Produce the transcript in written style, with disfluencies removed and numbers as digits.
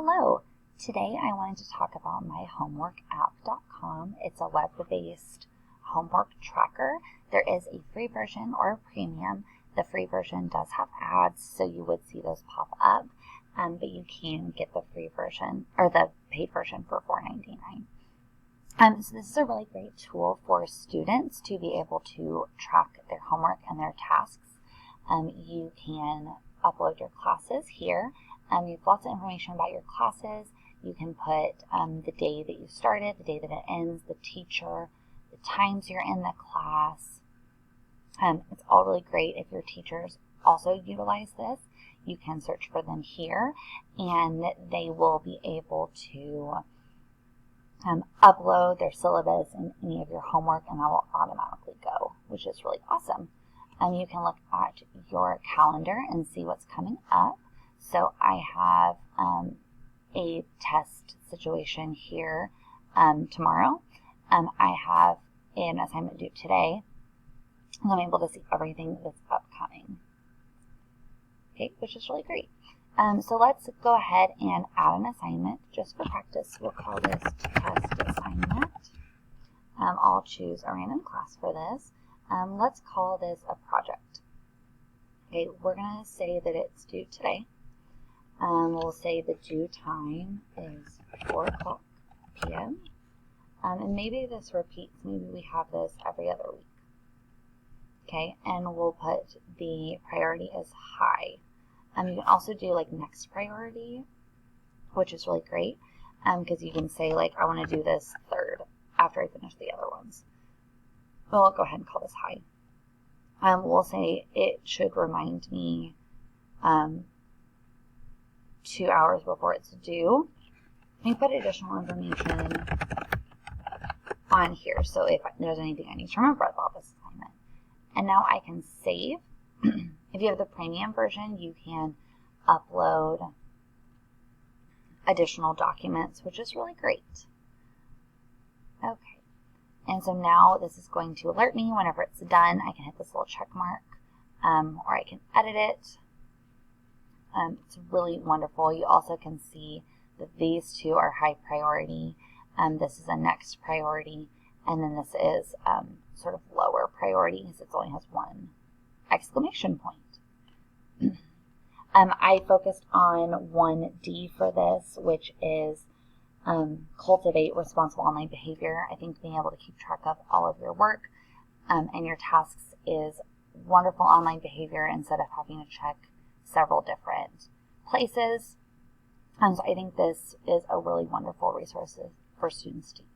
Hello! Today I wanted to talk about myhomeworkapp.com. It's a web-based homework tracker. There is a free version or a premium. The free version does have ads, so you would see those pop up, but you can get the free version or the paid version for $4.99. So this is a really great tool for students to be able to track their homework and their tasks. You can upload your classes here. You have lots of information about your classes. You can put the day that you started, the day that it ends, the teacher, the times you're in the class. It's all really great if your teachers also utilize this. You can search for them here, and they will be able to upload their syllabus and any of your homework, and that will automatically go, which is really awesome. You can look at your calendar and see what's coming up. So I have a test situation here tomorrow. I have an assignment due today, and I'm able to see everything that's upcoming. Okay, which is really great. So let's go ahead and add an assignment just for practice. We'll call this test assignment. I'll choose a random class for this. Let's call this a project. Okay, we're going to say that it's due today. We'll say the due time is 4 o'clock p.m. And maybe this repeats. Maybe we have this every other week. Okay, and we'll put the priority as high. You can also do like next priority, which is really great because you can say like I want to do this third after I finish the other ones. Well, I'll go ahead and call this high. We'll say it should remind me 2 hours before it's due. You put additional information on here, so if there's anything I need to remember about this assignment. And now I can save. If you have the premium version, you can upload additional documents, which is really great. Okay, and so now this is going to alert me whenever it's done. I can hit this little check mark, or I can edit it. It's really wonderful. You also can see that these two are high priority. This is a next priority, and then this is sort of lower priority because it only has one exclamation point. I focused on 1D for this, which is cultivate responsible online behavior. I think being able to keep track of all of your work and your tasks is wonderful online behavior instead of having to check several different places. So I think this is a really wonderful resource for students to use.